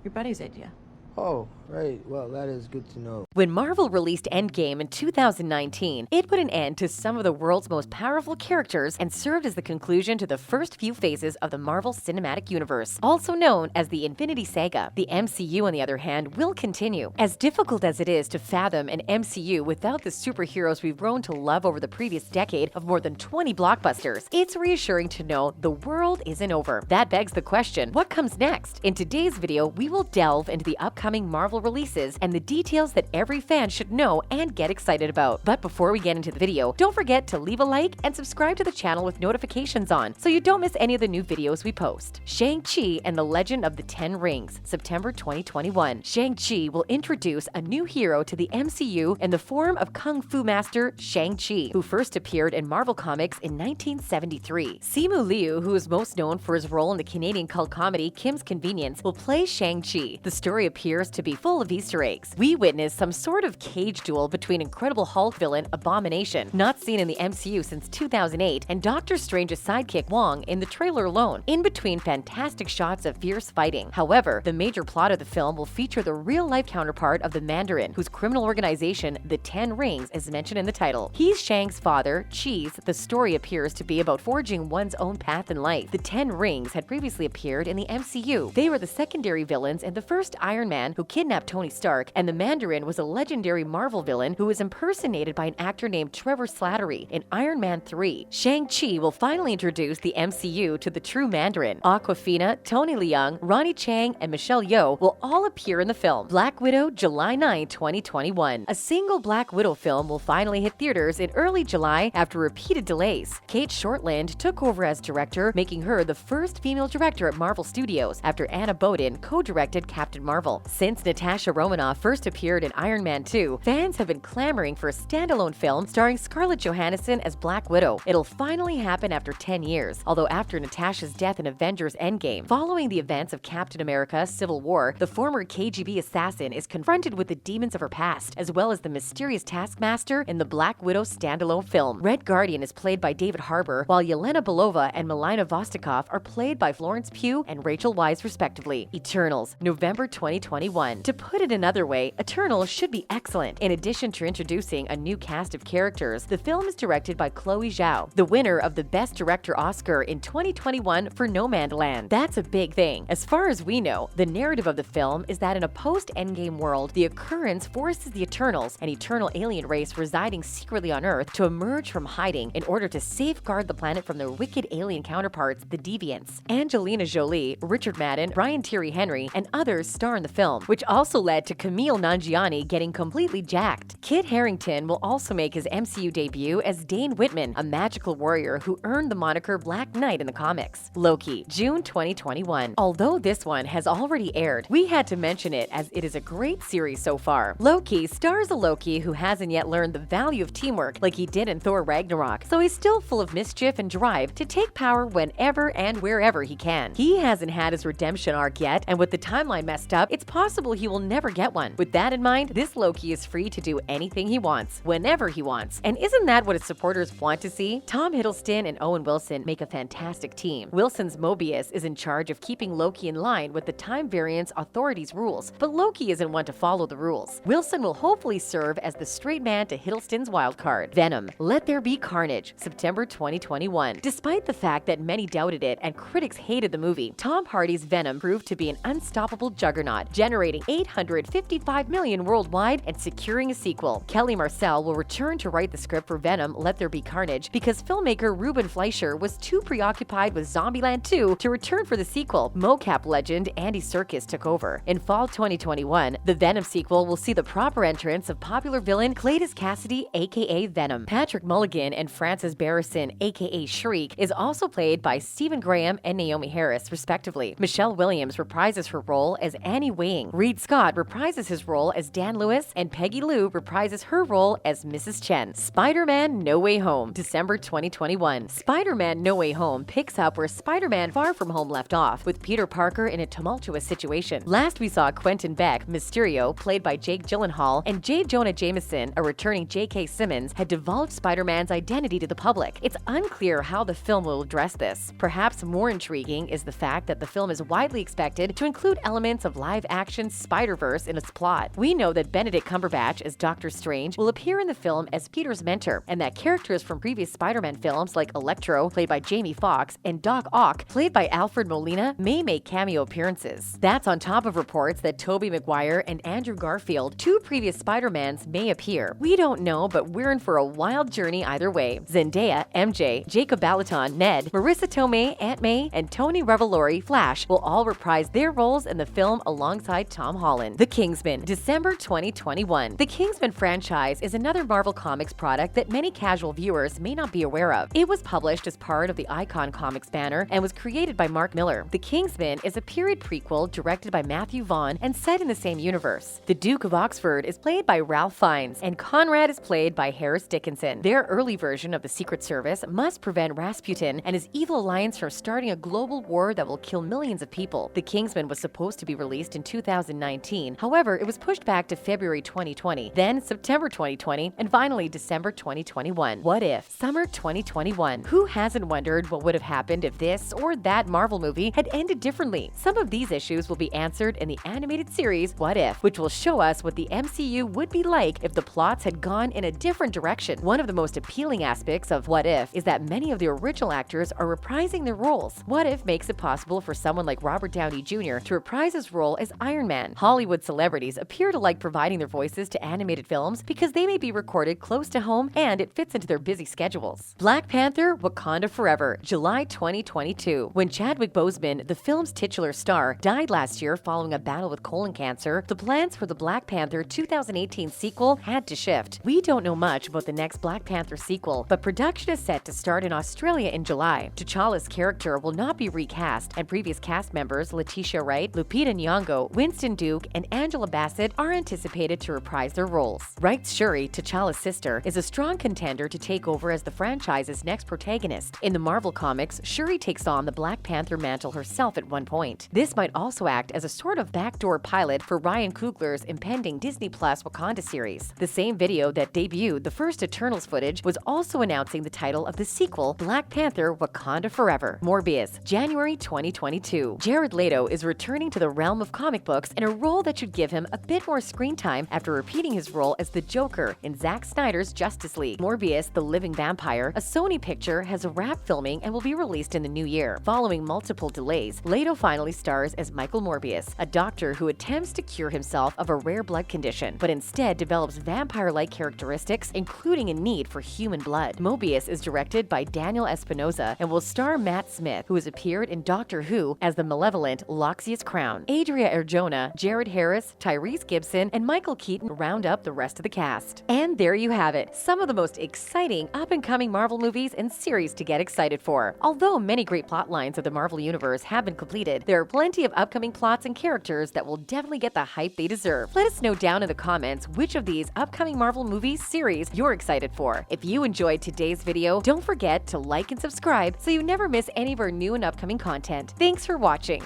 Your buddy's idea. Oh, right. Well, that is good to know. When Marvel released Endgame in 2019, it put an end to some of the world's most powerful characters and served as the conclusion to the first few phases of the Marvel Cinematic Universe, also known as the Infinity Saga. The MCU, on the other hand, will continue. As difficult as it is to fathom an MCU without the superheroes we've grown to love over the previous decade of more than 20 blockbusters, it's reassuring to know the world isn't over. That begs the question, what comes next? In today's video, we will delve into the upcoming Marvel releases and the details that every fan should know and get excited about. But before we get into the video, don't forget to leave a like and subscribe to the channel with notifications on so you don't miss any of the new videos we post. Shang-Chi and the Legend of the Ten Rings, September 2021. Shang-Chi will introduce a new hero to the MCU in the form of Kung Fu master Shang-Chi, who first appeared in Marvel Comics in 1973. Simu Liu, who is most known for his role in the Canadian cult comedy Kim's Convenience, will play Shang-Chi. The story appears to be full of Easter eggs. We witness some sort of cage duel between Incredible Hulk villain Abomination, not seen in the MCU since 2008, and Doctor Strange's sidekick Wong in the trailer alone, in between fantastic shots of fierce fighting. However, the major plot of the film will feature the real-life counterpart of the Mandarin, whose criminal organization, the Ten Rings, is mentioned in the title. He's Shang's father, Chi's. The story appears to be about forging one's own path in life. The Ten Rings had previously appeared in the MCU. They were the secondary villains in the first Iron Man, who kidnapped Tony Stark, and the Mandarin was a legendary Marvel villain who was impersonated by an actor named Trevor Slattery in Iron Man 3. Shang-Chi will finally introduce the MCU to the true Mandarin. Awkwafina, Tony Leung, Ronnie Chang, and Michelle Yeoh will all appear in the film. Black Widow, July 9, 2021. A single Black Widow film will finally hit theaters in early July after repeated delays. Kate Shortland took over as director, making her the first female director at Marvel Studios after Anna Boden co-directed Captain Marvel. Since Natasha Romanoff first appeared in Iron Man 2, fans have been clamoring for a standalone film starring Scarlett Johansson as Black Widow. It'll finally happen after 10 years, although after Natasha's death in Avengers Endgame. Following the events of Captain America Civil War, the former KGB assassin is confronted with the demons of her past, as well as the mysterious Taskmaster in the Black Widow standalone film. Red Guardian is played by David Harbour, while Yelena Belova and Milena Vostokov are played by Florence Pugh and Rachel Weisz respectively. Eternals, November 2021. To put it another way, Eternals should be excellent. In addition to introducing a new cast of characters, the film is directed by Chloe Zhao, the winner of the Best Director Oscar in 2021 for Nomadland. That's a big thing. As far as we know, the narrative of the film is that in a post-Endgame world, the occurrence forces the Eternals, an eternal alien race residing secretly on Earth, to emerge from hiding in order to safeguard the planet from their wicked alien counterparts, the Deviants. Angelina Jolie, Richard Madden, Brian Tyree Henry, and others star in the film, which also led to Camille Nanjiani getting completely jacked. Kit Harington will also make his MCU debut as Dane Whitman, a magical warrior who earned the moniker Black Knight in the comics. Loki, June 2021. Although this one has already aired, we had to mention it as it is a great series so far. Loki stars a Loki who hasn't yet learned the value of teamwork like he did in Thor Ragnarok, so he's still full of mischief and drive to take power whenever and wherever he can. He hasn't had his redemption arc yet, and with the timeline messed up, it's possible he will never get one. With that in mind, this Loki is free to do anything he wants, whenever he wants. And isn't that what his supporters want to see? Tom Hiddleston and Owen Wilson make a fantastic team. Wilson's Morbius is in charge of keeping Loki in line with the time variance authorities' rules, but Loki isn't one to follow the rules. Wilson will hopefully serve as the straight man to Hiddleston's wildcard. Venom, Let There Be Carnage, September 2021. Despite the fact that many doubted it and critics hated the movie, Tom Hardy's Venom proved to be an unstoppable juggernaut, generating $855 million worldwide and securing a sequel. Kelly Marcel will return to write the script for Venom Let There Be Carnage because filmmaker Ruben Fleischer was too preoccupied with Zombieland 2 to return for the sequel. Mocap legend Andy Serkis took over. In fall 2021, the Venom sequel will see the proper entrance of popular villain Cletus Cassidy aka Venom. Patrick Mulligan and Frances Barrison aka Shriek is also played by Stephen Graham and Naomi Harris respectively. Michelle Williams reprises her role as Annie Weying King. Reed Scott reprises his role as Dan Lewis, and Peggy Lou reprises her role as Mrs. Chen. Spider-Man No Way Home, December 2021. Spider-Man No Way Home picks up where Spider-Man Far From Home left off, with Peter Parker in a tumultuous situation. Last we saw Quentin Beck, Mysterio, played by Jake Gyllenhaal, and J. Jonah Jameson, a returning J.K. Simmons, had divulged Spider-Man's identity to the public. It's unclear how the film will address this. Perhaps more intriguing is the fact that the film is widely expected to include elements of live-action Spider-Verse in its plot. We know that Benedict Cumberbatch as Doctor Strange will appear in the film as Peter's mentor, and that characters from previous Spider-Man films like Electro, played by Jamie Foxx, and Doc Ock, played by Alfred Molina, may make cameo appearances. That's on top of reports that Tobey Maguire and Andrew Garfield, two previous Spider-Mans, may appear. We don't know, but we're in for a wild journey either way. Zendaya, MJ, Jacob Batalon, Ned, Marissa Tomei, Aunt May, and Tony Revolori, Flash, will all reprise their roles in the film alongside Tom Holland. The Kingsman, December 2021. The Kingsman franchise is another Marvel Comics product that many casual viewers may not be aware of. It was published as part of the Icon Comics banner and was created by Mark Millar. The Kingsman is a period prequel directed by Matthew Vaughn and set in the same universe. The Duke of Oxford is played by Ralph Fiennes, and Conrad is played by Harris Dickinson. Their early version of the Secret Service must prevent Rasputin and his evil alliance from starting a global war that will kill millions of people. The Kingsman was supposed to be released in 2019. However, it was pushed back to February 2020, then September 2020, and finally December 2021. What if? Summer 2021. Who hasn't wondered what would have happened if this or that Marvel movie had ended differently? Some of these issues will be answered in the animated series What If, which will show us what the MCU would be like if the plots had gone in a different direction. One of the most appealing aspects of What If is that many of the original actors are reprising their roles. What If makes it possible for someone like Robert Downey Jr. to reprise his role as Iron Man. Hollywood celebrities appear to like providing their voices to animated films because they may be recorded close to home and it fits into their busy schedules. Black Panther: Wakanda Forever, July 2022. When Chadwick Boseman, the film's titular star, died last year following a battle with colon cancer, the plans for the Black Panther 2018 sequel had to shift. We don't know much about the next Black Panther sequel, but production is set to start in Australia in July. T'Challa's character will not be recast, and previous cast members Letitia Wright, Lupita Nyong'o, Winston Duke, and Angela Bassett are anticipated to reprise their roles. Wright's Shuri, T'Challa's sister, is a strong contender to take over as the franchise's next protagonist. In the Marvel Comics, Shuri takes on the Black Panther mantle herself at one point. This might also act as a sort of backdoor pilot for Ryan Coogler's impending Disney Plus Wakanda series. The same video that debuted the first Eternals footage was also announcing the title of the sequel, Black Panther: Wakanda Forever. Morbius, January 2022. Jared Leto is returning to the realm of comic books in a role that should give him a bit more screen time after repeating his role as the Joker in Zack Snyder's Justice League. Morbius, the Living Vampire, a Sony picture, has wrapped filming and will be released in the new year. Following multiple delays, Leto finally stars as Michael Morbius, a doctor who attempts to cure himself of a rare blood condition, but instead develops vampire-like characteristics, including a need for human blood. Morbius is directed by Daniel Espinosa and will star Matt Smith, who has appeared in Doctor Who as the malevolent Loxias Crown. Adria Arjona, Jared Harris, Tyrese Gibson, and Michael Keaton round up the rest of the cast. And there you have it, some of the most exciting up-and-coming Marvel movies and series to get excited for. Although many great plot lines of the Marvel Universe have been completed, there are plenty of upcoming plots and characters that will definitely get the hype they deserve. Let us know down in the comments which of these upcoming Marvel movies series you're excited for. If you enjoyed today's video, don't forget to like and subscribe so you never miss any of our new and upcoming content. Thanks for watching.